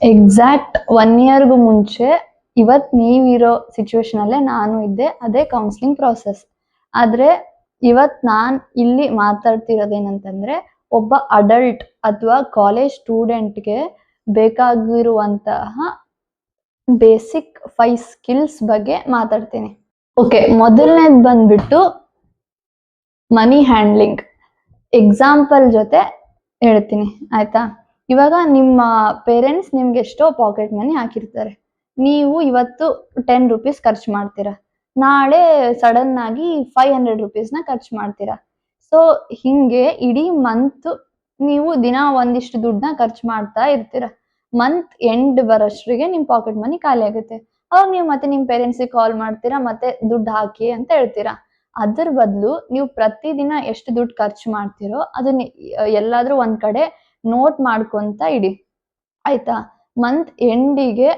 Exact 1 ಇಯರ್‌ಗೂ ಮುಂಚೆ ಇವತ್ತು ನೀವಿರೋ situation ಅಲ್ಲೇ ನಾನು ಇದ್ದೆ. ಅದೇ ಕೌನ್ಸಿಲಿಂಗ್ ಪ್ರಾಸೆಸ್. ಆದ್ರೆ ಇವತ್ತು ನಾನು ಇಲ್ಲಿ ಮಾತಾಡ್ತಿರೋದೇನಂತಂದ್ರೆ ಒಬ್ಬ ಅಡಲ್ಟ್ ಅಥವಾ ಕಾಲೇಜ್ ಸ್ಟೂಡೆಂಟ್‌ಗೆ ಬೇಕಾಗಿರುವಂತಹ ಬೇಸಿಕ್ 5 ಸ್ಕಿಲ್ಸ್ ಬಗ್ಗೆ ಮಾತಾಡ್ತೀನಿ. ಓಕೆ, ಮೊದಲನೇದು ಬಂದ್ಬಿಟ್ಟು ಮನಿ ಹ್ಯಾಂಡ್ಲಿಂಗ್. ಎಕ್ಸಾಂಪಲ್ ಜೊತೆ ಹೇಳ್ತೀನಿ ಆಯ್ತಾ. ಇವಾಗ ನಿಮ್ಮ ಪೇರೆಂಟ್ಸ್ ನಿಮ್ಗೆ ಎಷ್ಟೋ ಪಾಕೆಟ್ ಮನಿ ಹಾಕಿರ್ತಾರೆ. ನೀವು ಇವತ್ತು 10 ರೂಪೀಸ್ ಖರ್ಚು ಮಾಡ್ತೀರಾ, ನಾಳೆ ಸಡನ್ ಆಗಿ 500 ರೂಪೀಸ್ನ ಖರ್ಚು ಮಾಡ್ತೀರಾ. ಸೊ ಹಿಂಗೆ ಇಡೀ ಮಂತ್ ನೀವು ದಿನ ಒಂದಿಷ್ಟು ದುಡ್ಡನ್ನ ಖರ್ಚು ಮಾಡ್ತಾ ಇರ್ತೀರ. ಮಂತ್ ಎಂಡ್ ಬರೋಷ್ಟ್ರಿಗೆ ನಿಮ್ ಪಾಕೆಟ್ ಮನಿ ಖಾಲಿ ಆಗುತ್ತೆ. ಅವಾಗ ನೀವು ಮತ್ತೆ ನಿಮ್ ಪೇರೆಂಟ್ಸಿಗೆ ಕಾಲ್ ಮಾಡ್ತೀರಾ, ಮತ್ತೆ ದುಡ್ಡು ಹಾಕಿ ಅಂತ ಹೇಳ್ತೀರಾ. ಅದ್ರ ಬದಲು ನೀವು ಪ್ರತಿದಿನ ಎಷ್ಟು ದುಡ್ಡು ಖರ್ಚು ಮಾಡ್ತೀರೋ ಅದನ್ನ ಎಲ್ಲಾದ್ರೂ ಒಂದ್ ಕಡೆ ನೋಟ್ ಮಾಡ್ಕೊಂತ ಇಡಿ ಆಯ್ತಾ. ಮಂತ್ ಎಂಡಿಗೆ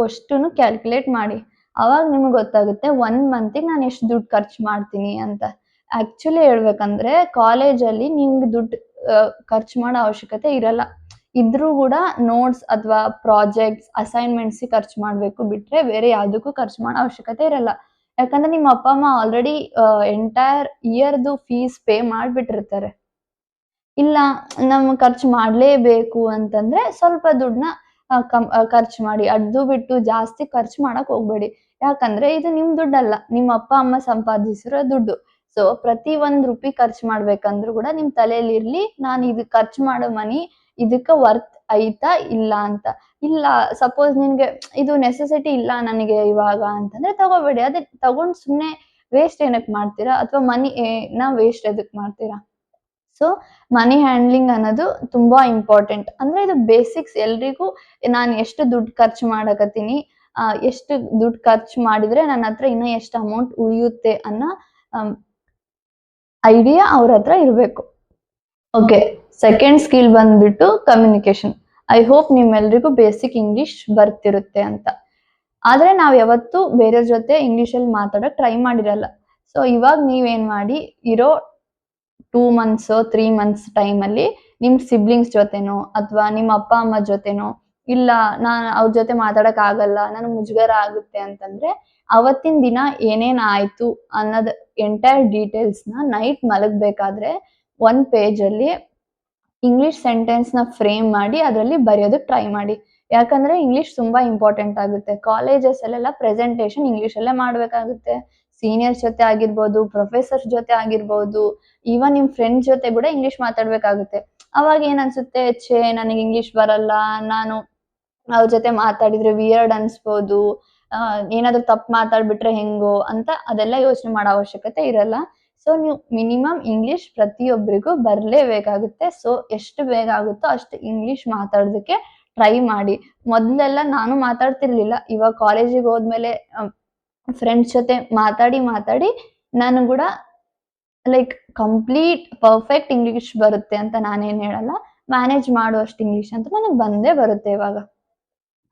ಅಷ್ಟನ್ನು ಕ್ಯಾಲ್ಕುಲೇಟ್ ಮಾಡಿ. ಅವಾಗ ನಿಮ್ಗೆ ಗೊತ್ತಾಗುತ್ತೆ 1 ಮಂತಿಗೆ ನಾನು ಎಷ್ಟು ದುಡ್ಡು ಖರ್ಚು ಮಾಡ್ತೀನಿ ಅಂತ. ಆಕ್ಚುಲಿ ಹೇಳ್ಬೇಕಂದ್ರೆ ಕಾಲೇಜಲ್ಲಿ ನಿಮ್ಗೆ ದುಡ್ಡು ಖರ್ಚು ಮಾಡೋ ಅವಶ್ಯಕತೆ ಇರಲ್ಲ. ಇದ್ರೂ ಕೂಡ ನೋಟ್ಸ್ ಅಥವಾ ಪ್ರಾಜೆಕ್ಟ್ಸ್ ಅಸೈನ್ಮೆಂಟ್ಸ್ ಖರ್ಚು ಮಾಡ್ಬೇಕು ಬಿಟ್ರೆ ಬೇರೆ ಯಾವ್ದಕ್ಕೂ ಖರ್ಚು ಮಾಡೋ ಅವಶ್ಯಕತೆ ಇರಲ್ಲ. ಯಾಕಂದ್ರೆ ನಿಮ್ಮ ಅಪ್ಪ ಅಮ್ಮ ಆಲ್ರೆಡಿ ಎಂಟೈರ್ ಇಯರ್ದು ಫೀಸ್ ಪೇ ಮಾಡ್ಬಿಟ್ಟಿರ್ತಾರೆ. ಇಲ್ಲ ನಮ್ ಖರ್ಚು ಮಾಡ್ಲೇಬೇಕು ಅಂತಂದ್ರೆ ಸ್ವಲ್ಪ ದುಡ್ಡನ್ನ ಖರ್ಚು ಮಾಡಿ. ಅದು ಬಿಟ್ಟು ಜಾಸ್ತಿ ಖರ್ಚು ಮಾಡಕ್ ಹೋಗ್ಬೇಡಿ. ಯಾಕಂದ್ರೆ ಇದು ನಿಮ್ ದುಡ್ಡಲ್ಲ, ನಿಮ್ಮ ಅಪ್ಪ ಅಮ್ಮ ಸಂಪಾದಿಸಿರೋ ದುಡ್ಡು. ಸೊ ಪ್ರತಿ 1 ರೂಪಾಯಿ ಖರ್ಚು ಮಾಡ್ಬೇಕಂದ್ರೂ ಕೂಡ ನಿಮ್ ತಲೆಯಲ್ಲಿ ಇರ್ಲಿ, ನಾನು ಇದು ಖರ್ಚು ಮಾಡೋ ಮನಿ ಇದಕ್ಕ ವರ್ತ್ ಐತಾ ಇಲ್ಲ ಅಂತ. ಇಲ್ಲ ಸಪೋಸ್ ನಿನ್ಗೆ ಇದು ನೆಸೆಸಿಟಿ ಇಲ್ಲ ನನಗೆ ಇವಾಗ ಅಂತಂದ್ರೆ ತಗೋಬೇಡಿ. ಅದೇ ತಗೊಂಡ್ ಸುಮ್ನೆ ವೇಸ್ಟ್ ಏನಕ್ ಮಾಡ್ತೀರಾ, ಅಥವಾ ಮನಿ ನ ವೇಸ್ಟ್ ಎದಕ್ ಮಾಡ್ತೀರಾ. ಸೊ ಮನಿ ಹ್ಯಾಂಡ್ಲಿಂಗ್ ಅನ್ನೋದು ತುಂಬಾ ಇಂಪಾರ್ಟೆಂಟ್. ಅಂದ್ರೆ ಇದು ಬೇಸಿಕ್ಸ್. ಎಲ್ರಿಗೂ ನಾನು ಎಷ್ಟು ದುಡ್ಡು ಖರ್ಚು ಮಾಡಕತ್ತೀನಿ, ಎಷ್ಟು ದುಡ್ಡು ಖರ್ಚು ಮಾಡಿದ್ರೆ ನನ್ನ ಹತ್ರ ಇನ್ನ ಎಷ್ಟು ಅಮೌಂಟ್ ಉಳಿಯುತ್ತೆ ಅನ್ನೋ ಐಡಿಯಾ ಅವ್ರ ಹತ್ರ ಇರಬೇಕು. ಓಕೆ, ಸೆಕೆಂಡ್ ಸ್ಕಿಲ್ ಬಂದ್ಬಿಟ್ಟು ಕಮ್ಯುನಿಕೇಶನ್. ಐ ಹೋಪ್ ನಿಮ್ಮೆಲ್ರಿಗೂ ಬೇಸಿಕ್ ಇಂಗ್ಲಿಷ್ ಬರ್ತಿರುತ್ತೆ ಅಂತ. ಆದ್ರೆ ನಾವ್ ಯಾವತ್ತೂ ಬೇರೆಯವ್ರ ಜೊತೆ ಇಂಗ್ಲಿಷಲ್ಲಿ ಮಾತಾಡಕ್ ಟ್ರೈ ಮಾಡಿರಲ್ಲ. ಸೊ ಇವಾಗ ನೀವೇನ್ ಮಾಡಿ, ಇರೋ 2 ಮಂತ್ಸ್ 3 ಮಂತ್ಸ್ ಟೈಮಲ್ಲಿ ನಿಮ್ ಸಿಬ್ಲಿಂಗ್ಸ್ ಜೊತೆನೋ ಅಥವಾ ನಿಮ್ಮ ಅಪ್ಪ ಅಮ್ಮ ಜೊತೆನೋ, ಇಲ್ಲ ನಾನು ಅವ್ರ ಜೊತೆ ಮಾತಾಡಕ್ ಆಗಲ್ಲ, ನನಗೆ ಮುಜುಗರ ಆಗುತ್ತೆ ಅಂತಂದ್ರೆ ಅವತ್ತಿನ ದಿನ ಏನೇನ್ ಆಯ್ತು ಅನ್ನೋದ್ ಎಂಟೈರ್ ಡೀಟೇಲ್ಸ್ನ ನೈಟ್ ಮಲಗಬೇಕಾದ್ರೆ 1 ಪೇಜಲ್ಲಿ ಇಂಗ್ಲಿಷ್ ಸೆಂಟೆನ್ಸ್ ನ ಫ್ರೇಮ್ ಮಾಡಿ ಅದರಲ್ಲಿ ಬರೆಯೋದಕ್ಕೆ ಟ್ರೈ ಮಾಡಿ. ಯಾಕಂದ್ರೆ ಇಂಗ್ಲಿಷ್ ತುಂಬಾ ಇಂಪಾರ್ಟೆಂಟ್ ಆಗುತ್ತೆ. ಕಾಲೇಜಸ್ ಅಲ್ಲೆಲ್ಲ ಪ್ರೆಸೆಂಟೇಶನ್ ಇಂಗ್ಲಿಷ್ ಅಲ್ಲೇ ಮಾಡ್ಬೇಕಾಗುತ್ತೆ. ಸೀನಿಯರ್ಸ್ ಜೊತೆ ಆಗಿರ್ಬೋದು, ಪ್ರೊಫೆಸರ್ಸ್ ಜೊತೆ ಆಗಿರ್ಬೋದು, ಈವನ್ ನಿಮ್ ಫ್ರೆಂಡ್ಸ್ ಜೊತೆ ಕೂಡ ಇಂಗ್ಲಿಷ್ ಮಾತಾಡ್ಬೇಕಾಗುತ್ತೆ. ಅವಾಗ ಏನ್ ಅನ್ಸುತ್ತೆ, ಛೇ ನನಗೆ ಇಂಗ್ಲಿಷ್ ಬರಲ್ಲ, ನಾನು ಅವ್ರ ಜೊತೆ ಮಾತಾಡಿದ್ರೆ ವಿಯರ್ಡ್ ಅನ್ಸ್ಬೋದು, ಏನಾದ್ರೂ ತಪ್ಪು ಮಾತಾಡ್ಬಿಟ್ರೆ ಹೆಂಗೋ ಅಂತ ಅದೆಲ್ಲ ಯೋಚನೆ ಮಾಡೋ ಅವಶ್ಯಕತೆ ಇರಲ್ಲ. ಸೊ ನೀವು ಮಿನಿಮಮ್ ಇಂಗ್ಲಿಷ್ ಪ್ರತಿಯೊಬ್ಬರಿಗೂ ಬರ್ಲೇಬೇಕಾಗುತ್ತೆ. ಸೊ ಎಷ್ಟು ಬೇಗ ಆಗುತ್ತೋ ಅಷ್ಟು ಇಂಗ್ಲಿಷ್ ಮಾತಾಡೋದಕ್ಕೆ ಟ್ರೈ ಮಾಡಿ. ಮೊದಲೆಲ್ಲ ನಾನು ಮಾತಾಡ್ತಿರ್ಲಿಲ್ಲ. ಇವಾಗ ಕಾಲೇಜಿಗೆ ಹೋದ್ಮೇಲೆ ಫ್ರೆಂಡ್ಸ್ ಜೊತೆ ಮಾತಾಡಿ ನಾನು ಕೂಡ ಲೈಕ್ ಕಂಪ್ಲೀಟ್ ಪರ್ಫೆಕ್ಟ್ ಇಂಗ್ಲಿಷ್ ಬರುತ್ತೆ ಅಂತ ನಾನೇನ್ ಹೇಳಲ್ಲ. ಮ್ಯಾನೇಜ್ ಮಾಡುವಷ್ಟು ಇಂಗ್ಲಿಷ್ ಅಂತ ನನಗೆ ಬಂದೇ ಬರುತ್ತೆ ಇವಾಗ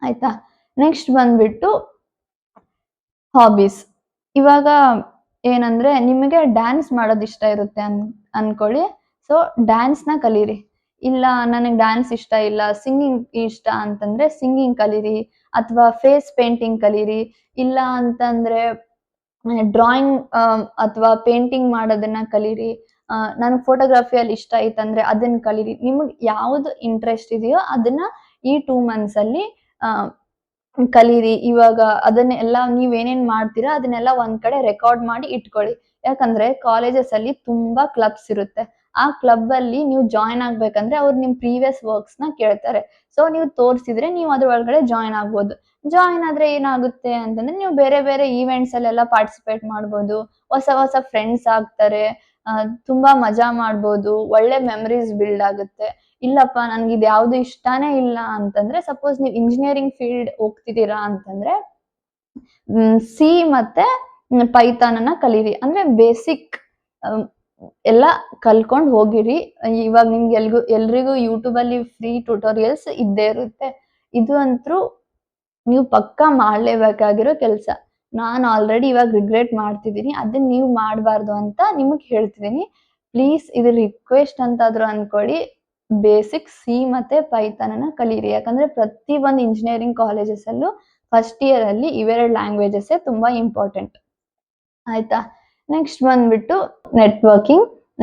ಆಯ್ತಾ. ನೆಕ್ಸ್ಟ್ ಬಂದ್ಬಿಟ್ಟು ಹಾಬೀಸ್. ಇವಾಗ ಏನಂದ್ರೆ ನಿಮಗೆ ಡ್ಯಾನ್ಸ್ ಮಾಡೋದು ಇಷ್ಟ ಇರುತ್ತೆ ಅನ್ಕೊಳ್ಳಿ. ಸೊ ಡ್ಯಾನ್ಸ್ನ ಕಲೀರಿ. ಇಲ್ಲ ನನಗೆ ಡ್ಯಾನ್ಸ್ ಇಷ್ಟ ಇಲ್ಲ, ಸಿಂಗಿಂಗ್ ಇಷ್ಟ ಅಂತಂದ್ರೆ ಸಿಂಗಿಂಗ್ ಕಲೀರಿ, ಅಥವಾ ಫೇಸ್ ಪೇಂಟಿಂಗ್ ಕಲೀರಿ. ಇಲ್ಲ ಅಂತಂದ್ರೆ ಡ್ರಾಯಿಂಗ್ ಅಥವಾ ಪೇಂಟಿಂಗ್ ಮಾಡೋದನ್ನ ಕಲೀರಿ. ನನಗೆ ಫೋಟೋಗ್ರಫಿಯಲ್ಲಿ ಇಷ್ಟ ಐತಂದ್ರೆ ಅದನ್ನ ಕಲೀರಿ. ನಿಮಗೆ ಯಾವ್ದು ಇಂಟ್ರೆಸ್ಟ್ ಇದೆಯೋ ಅದನ್ನ ಈ 2 ಮಂತ್ಸ್ ಅಲ್ಲಿ ಕಲೀರಿ. ಇವಾಗ ಅದನ್ನೆಲ್ಲ ನೀವೇನೇನ್ ಮಾಡ್ತೀರಾ ಅದನ್ನೆಲ್ಲ ಒಂದ್ ಕಡೆ ರೆಕಾರ್ಡ್ ಮಾಡಿ ಇಟ್ಕೊಳ್ಳಿ. ಯಾಕಂದ್ರೆ ಕಾಲೇಜಸ್ ಅಲ್ಲಿ ತುಂಬಾ ಕ್ಲಬ್ಸ್ ಇರುತ್ತೆ. ಆ ಕ್ಲಬ್ ಅಲ್ಲಿ ನೀವು ಜಾಯಿನ್ ಆಗ್ಬೇಕಂದ್ರೆ ಅವ್ರು ನಿಮ್ ಪ್ರೀವಿಯಸ್ ವರ್ಕ್ಸ್ ನ ಕೇಳ್ತಾರೆ. ಸೊ ನೀವು ತೋರ್ಸಿದ್ರೆ ನೀವು ಅದ್ರ ಒಳಗಡೆ ಜಾಯಿನ್ ಆಗ್ಬೋದು. ಜಾಯಿನ್ ಆದ್ರೆ ಏನಾಗುತ್ತೆ ಅಂತಂದ್ರೆ ನೀವು ಬೇರೆ ಬೇರೆ ಈವೆಂಟ್ಸ್ ಅಲ್ಲೆಲ್ಲ ಪಾರ್ಟಿಸಿಪೇಟ್ ಮಾಡ್ಬೋದು, ಹೊಸ ಫ್ರೆಂಡ್ಸ್ ಆಗ್ತಾರೆ, ತುಂಬಾ ಮಜಾ ಮಾಡ್ಬೋದು, ಒಳ್ಳೆ ಮೆಮರೀಸ್ ಬಿಲ್ಡ್ ಆಗುತ್ತೆ. ಇಲ್ಲಪ್ಪ ನನ್ಗೆ ಇದು ಯಾವ್ದು ಇಷ್ಟಾನೇ ಇಲ್ಲ ಅಂತಂದ್ರೆ, ಸಪೋಸ್ ನೀವು ಇಂಜಿನಿಯರಿಂಗ್ ಫೀಲ್ಡ್ ಹೋಗ್ತಿದ್ದೀರಾ ಅಂತಂದ್ರೆ ಸಿ ಮತ್ತೆ ಪೈಥಾನ್ ಅನ್ನ ಕಲೀರಿ. ಅಂದ್ರೆ ಬೇಸಿಕ್ ಎಲ್ಲ ಕಲ್ಕೊಂಡ್ ಹೋಗಿರಿ. ಇವಾಗ ನಿಮ್ಗೆ ಎಲ್ರಿಗೂ ಯೂಟ್ಯೂಬ್ ಅಲ್ಲಿ ಫ್ರೀ ಟ್ಯುಟೋರಿಯಲ್ಸ್ ಇದ್ದೇ ಇರುತ್ತೆ. ಇದು ಅಂತೂ ನೀವು ಪಕ್ಕಾ ಮಾಡ್ಲೇಬೇಕಾಗಿರೋ ಕೆಲಸ. ನಾನು ಆಲ್ರೆಡಿ ಇವಾಗ ರಿಗ್ರೆಟ್ ಮಾಡ್ತಿದ್ದೀನಿ, ಅದನ್ನ ನೀವು ಮಾಡಬಾರ್ದು ಅಂತ ನಿಮಗೆ ಹೇಳ್ತಿದ್ದೀನಿ. ಪ್ಲೀಸ್ ಇದು ರಿಕ್ವೆಸ್ಟ್ ಅಂತಾದ್ರೂ ಅನ್ಕೊಳ್ಳಿ. ಬೇಸಿಕ್ ಸಿ ಮತ್ತೆ ಪೈಥಾನ್ ಅನ್ನ ಕಲೀರಿ. ಯಾಕಂದ್ರೆ ಪ್ರತಿ ಒಂದು ಇಂಜಿನಿಯರಿಂಗ್ ಕಾಲೇಜಸ್ ಅಲ್ಲೂ ಫಸ್ಟ್ ಇಯರ್ ಅಲ್ಲಿ ಇವೆರಡು ಲ್ಯಾಂಗ್ವೇಜಸ್ ತುಂಬಾ ಇಂಪಾರ್ಟೆಂಟ್. ಆಯ್ತಾ? ನೆಕ್ಸ್ಟ್ ಬಂದ್ಬಿಟ್ಟು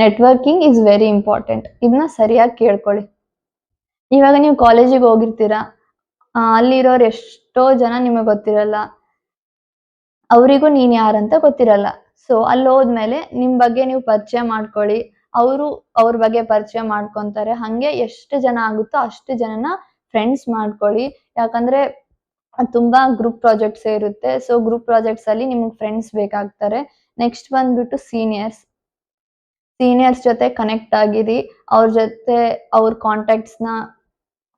ನೆಟ್ವರ್ಕಿಂಗ್ ಇಸ್ ವೆರಿ ಇಂಪಾರ್ಟೆಂಟ್. ಇದನ್ನ ಸರಿಯಾಗಿ ಕೇಳ್ಕೊಳ್ಳಿ. ಇವಾಗ ನೀವು ಕಾಲೇಜಿಗೆ ಹೋಗಿರ್ತೀರಾ, ಅಲ್ಲಿರೋರು ಎಷ್ಟೋ ಜನ ನಿಮಗೆ ಗೊತ್ತಿರಲ್ಲ, ಅವರಿಗೂ ನೀನ್ ಯಾರಂತ ಗೊತ್ತಿರಲ್ಲ. ಸೊ ಅಲ್ಲಿ ಹೋದ್ಮೇಲೆ ನಿಮ್ ಬಗ್ಗೆ ನೀವು ಪರಿಚಯ ಮಾಡ್ಕೊಳ್ಳಿ, ಅವರು ಅವ್ರ ಬಗ್ಗೆ ಪರಿಚಯ ಮಾಡ್ಕೊಂತಾರೆ. ಹಂಗೆ ಎಷ್ಟು ಜನ ಆಗುತ್ತೋ ಅಷ್ಟು ಜನನ ಫ್ರೆಂಡ್ಸ್ ಮಾಡ್ಕೊಳ್ಳಿ. ಯಾಕಂದ್ರೆ ತುಂಬಾ ಗ್ರೂಪ್ ಪ್ರಾಜೆಕ್ಟ್ಸ್ ಇರುತ್ತೆ. ಸೊ ಗ್ರೂಪ್ ಪ್ರಾಜೆಕ್ಟ್ಸ್ ಅಲ್ಲಿ ನಿಮ್ಗೆ ಫ್ರೆಂಡ್ಸ್ ಬೇಕಾಗ್ತಾರೆ. ನೆಕ್ಸ್ಟ್ ಬಂದ್ಬಿಟ್ಟು ಸೀನಿಯರ್ಸ್ ಜೊತೆ ಕನೆಕ್ಟ್ ಆಗಿರಿ. ಅವ್ರ ಜೊತೆ ಅವ್ರ ಕಾಂಟ್ಯಾಕ್ಟ್ಸ್ ನ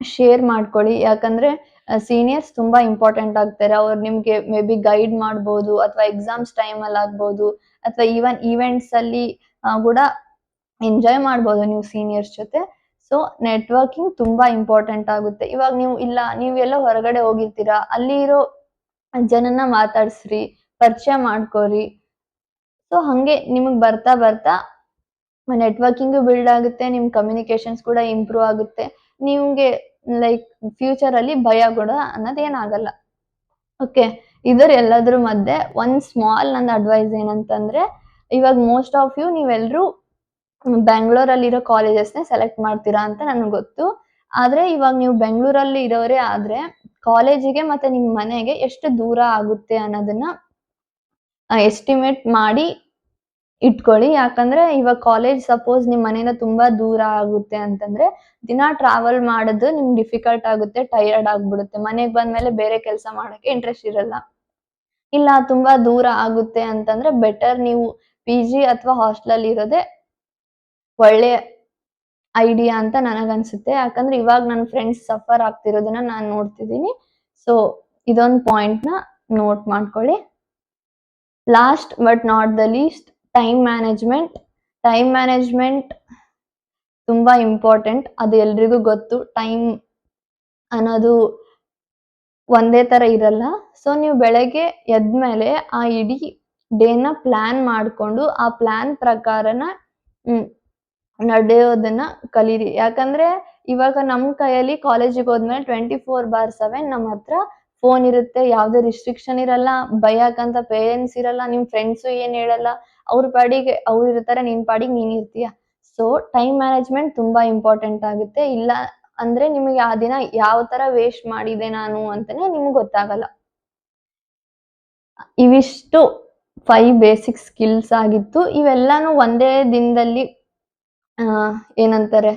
ಶೇರ್ ಮಾಡ್ಕೊಳ್ಳಿ. ಯಾಕಂದ್ರೆ ಸೀನಿಯರ್ಸ್ ತುಂಬಾ ಇಂಪಾರ್ಟೆಂಟ್ ಆಗ್ತಾರೆ. ಅವ್ರು ನಿಮ್ಗೆ ಮೇ ಬಿ ಗೈಡ್ ಮಾಡ್ಬೋದು, ಅಥವಾ ಎಕ್ಸಾಮ್ಸ್ ಟೈಮ್ ಅಲ್ಲಿ ಆಗ್ಬೋದು, ಅಥವಾ ಈವನ್ ಈವೆಂಟ್ಸ್ ಅಲ್ಲಿ ಕೂಡ ಎಂಜಾಯ್ ಮಾಡ್ಬೋದು ನೀವು ಸೀನಿಯರ್ಸ್ ಜೊತೆ. ಸೊ ನೆಟ್ವರ್ಕಿಂಗ್ ತುಂಬಾ ಇಂಪಾರ್ಟೆಂಟ್ ಆಗುತ್ತೆ. ಇವಾಗ ನೀವೆಲ್ಲ ಹೊರಗಡೆ ಹೋಗಿರ್ತೀರಾ, ಅಲ್ಲಿ ಇರೋ ಜನನ ಮಾತಾಡ್ಸ್ರಿ, ಪರಿಚಯ ಮಾಡ್ಕೋರಿ. ಸೊ ಹಂಗೆ ನಿಮಗ್ ಬರ್ತಾ ಬರ್ತಾ ನೆಟ್ವರ್ಕಿಂಗ್ ಬಿಲ್ಡ್ ಆಗುತ್ತೆ, ನಿಮ್ ಕಮ್ಯುನಿಕೇಶನ್ಸ್ ಕೂಡ ಇಂಪ್ರೂವ್ ಆಗುತ್ತೆ. ನಿಮ್ಗೆ ಲೈಕ್ ಫ್ಯೂಚರ್ ಅಲ್ಲಿ ಭಯ ಕೂಡ ಅನ್ನೋದೇನಾಗಲ್ಲ. ಓಕೆ, ಇದರ ಎಲ್ಲದ್ರ ಮಧ್ಯೆ ಒಂದ್ ಸ್ಮಾಲ್ ನನ್ನ ಅಡ್ವೈಸ್ ಏನಂತಂದ್ರೆ, ಇವಾಗ ಮೋಸ್ಟ್ ಆಫ್ ಯು ನೀವೆಲ್ರೂ ಬೆಂಗಳೂರಲ್ಲಿರೋ ಕಾಲೇಜಸ್ನೇ ಸೆಲೆಕ್ಟ್ ಮಾಡ್ತೀರಾ ಅಂತ ನನಗೆ ಗೊತ್ತು. ಆದ್ರೆ ಇವಾಗ ನೀವು ಬೆಂಗಳೂರಲ್ಲಿ ಇರೋರೇ ಆದ್ರೆ ಕಾಲೇಜಿಗೆ ಮತ್ತೆ ನಿಮ್ ಮನೆಗೆ ಎಷ್ಟು ದೂರ ಆಗುತ್ತೆ ಅನ್ನೋದನ್ನ ಎಸ್ಟಿಮೇಟ್ ಮಾಡಿ ಇಟ್ಕೊಳ್ಳಿ. ಯಾಕಂದ್ರೆ ಇವಾಗ ಕಾಲೇಜ್ ಸಪೋಸ್ ನಿಮ್ ಮನೆಯಿಂದ ತುಂಬಾ ದೂರ ಆಗುತ್ತೆ ಅಂತಂದ್ರೆ ದಿನ ಟ್ರಾವೆಲ್ ಮಾಡೋದು ನಿಮ್ಗೆ ಡಿಫಿಕಲ್ಟ್ ಆಗುತ್ತೆ, ಟಯರ್ಡ್ ಆಗ್ಬಿಡುತ್ತೆ. ಮನೆಗ್ ಬಂದ್ಮೇಲೆ ಬೇರೆ ಕೆಲಸ ಮಾಡಕ್ಕೆ ಇಂಟ್ರೆಸ್ಟ್ ಇರಲ್ಲ. ಇಲ್ಲ ತುಂಬಾ ದೂರ ಆಗುತ್ತೆ ಅಂತಂದ್ರೆ ಬೆಟರ್ ನೀವು PG ಅಥವಾ ಹಾಸ್ಟೆಲ್ ಅಲ್ಲಿ ಇರೋದೇ ಒಳ್ಳೆ ಐಡಿಯಾ ಅಂತ ನನಗನ್ಸುತ್ತೆ. ಯಾಕಂದ್ರೆ ಇವಾಗ ನನ್ನ ಫ್ರೆಂಡ್ಸ್ ಸಫರ್ ಆಗ್ತಿರೋದನ್ನ ನಾನು ನೋಡ್ತಿದ್ದೀನಿ. ಸೊ ಇದೊಂದು ಪಾಯಿಂಟ್ ನ ನೋಟ್ ಮಾಡ್ಕೊಳ್ಳಿ. Last but not the least, time management ತುಂಬಾ ಇಂಪಾರ್ಟೆಂಟ್. ಅದು ಎಲ್ರಿಗೂ ಗೊತ್ತು. ಟೈಮ್ ಅನ್ನೋದು ಒಂದೇ ತರ ಇರಲ್ಲ. ಸೊ ನೀವು ಬೆಳಗ್ಗೆ ಎದ್ಮೇಲೆ ಆ ಇಡೀ ಡೇನ ಪ್ಲಾನ್ ಮಾಡ್ಕೊಂಡು ಆ ಪ್ಲಾನ್ ಪ್ರಕಾರನ ನಡೆಯೋದನ್ನ ಕಲೀರಿ. ಯಾಕಂದ್ರೆ ಇವಾಗ ನಮ್ ಕೈಯಲ್ಲಿ ಕಾಲೇಜಿಗೆ ಹೋದ್ಮೇಲೆ 24/7 ನಮ್ಮ ಹತ್ರ ಫೋನ್ ಇರುತ್ತೆ, ಯಾವ್ದೇ ರಿಸ್ಟ್ರಿಕ್ಷನ್ ಇರಲ್ಲ, ಬೈಯಕಂತ ಪೇರೆಂಟ್ಸ್ ಇರಲ್ಲ, ನಿಮ್ ಫ್ರೆಂಡ್ಸು ಏನ್ ಹೇಳಲ್ಲ, ಅವ್ರ ಪಾಡಿಗೆ ಅವ್ರು ಇರ್ತಾರೆ, ನಿನ್ ಪಾಡಿಗೆ ನೀನ್ ಇರ್ತೀಯ. ಸೊ ಟೈಮ್ ಮ್ಯಾನೇಜ್ಮೆಂಟ್ ತುಂಬಾ ಇಂಪಾರ್ಟೆಂಟ್ ಆಗುತ್ತೆ. ಇಲ್ಲ ಅಂದ್ರೆ ನಿಮಗೆ ಆ ದಿನ ಯಾವ ತರ ವೇಸ್ಟ್ ಮಾಡಿದೆ ನಾನು ಅಂತಾನೆ ನಿಮ್ಗೆ ಗೊತ್ತಾಗಲ್ಲ. ಇವಿಷ್ಟು 5 ಬೇಸಿಕ್ ಸ್ಕಿಲ್ಸ್ ಆಗಿತ್ತು. ಇವೆಲ್ಲಾನು ಒಂದೇ ದಿನದಲ್ಲಿ ಏನಂತಾರೆ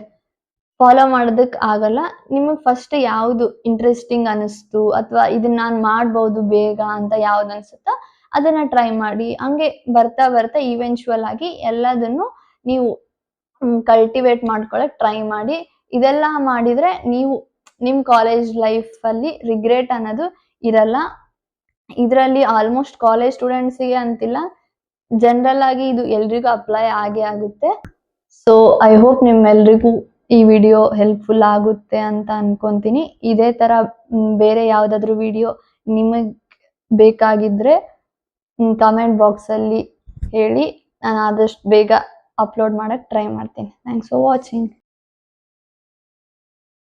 ಫಾಲೋ ಮಾಡೋದಕ್ ಆಗಲ್ಲ. ನಿಮಗ್ ಫಸ್ಟ್ ಯಾವ್ದು ಇಂಟ್ರೆಸ್ಟಿಂಗ್ ಅನಿಸ್ತು ಅಥವಾ ಇದನ್ನ ನಾನ್ ಮಾಡ್ಬೋದು ಬೇಗ ಅಂತ ಯಾವ್ದು ಅನ್ಸುತ್ತೋ ಅದನ್ನ ಟ್ರೈ ಮಾಡಿ. ಹಂಗೆ ಬರ್ತಾ ಬರ್ತಾ ಇವೆಂಚುವಲ್ ಆಗಿ ಎಲ್ಲದನ್ನು ನೀವು ಕಲ್ಟಿವೇಟ್ ಮಾಡ್ಕೊಳಕ್ ಟ್ರೈ ಮಾಡಿ. ಇದೆಲ್ಲ ಮಾಡಿದ್ರೆ ನೀವು ನಿಮ್ ಕಾಲೇಜ್ ಲೈಫ್ ಅಲ್ಲಿ ರಿಗ್ರೆಟ್ ಅನ್ನೋದು ಇರಲ್ಲ. ಇದರಲ್ಲಿ ಆಲ್ಮೋಸ್ಟ್ ಕಾಲೇಜ್ ಸ್ಟೂಡೆಂಟ್ಸ್ಗೆ ಅಂತಿಲ್ಲ, ಜನರಲ್ ಆಗಿ ಇದು ಎಲ್ರಿಗೂ ಅಪ್ಲೈ ಆಗೇ ಆಗುತ್ತೆ. ಸೊ ಐ ಹೋಪ್ ನಿಮ್ಮೆಲ್ರಿಗೂ ಈ ವಿಡಿಯೋ ಹೆಲ್ಪ್ಫುಲ್ ಆಗುತ್ತೆ ಅಂತ ಅನ್ಕೊಂತೀನಿ. ಇದೇ ತರ ಬೇರೆ ಯಾವ್ದಾದ್ರು ವಿಡಿಯೋ ನಿಮಗ್ ಬೇಕಾಗಿದ್ರೆ ಕಮೆಂಟ್ ಬಾಕ್ಸ್ ಅಲ್ಲಿ ಹೇಳಿ, ನಾನು ಆದಷ್ಟು ಬೇಗ ಅಪ್ಲೋಡ್ ಮಾಡಕ್ ಟ್ರೈ ಮಾಡ್ತೀನಿ. Thanks for watching.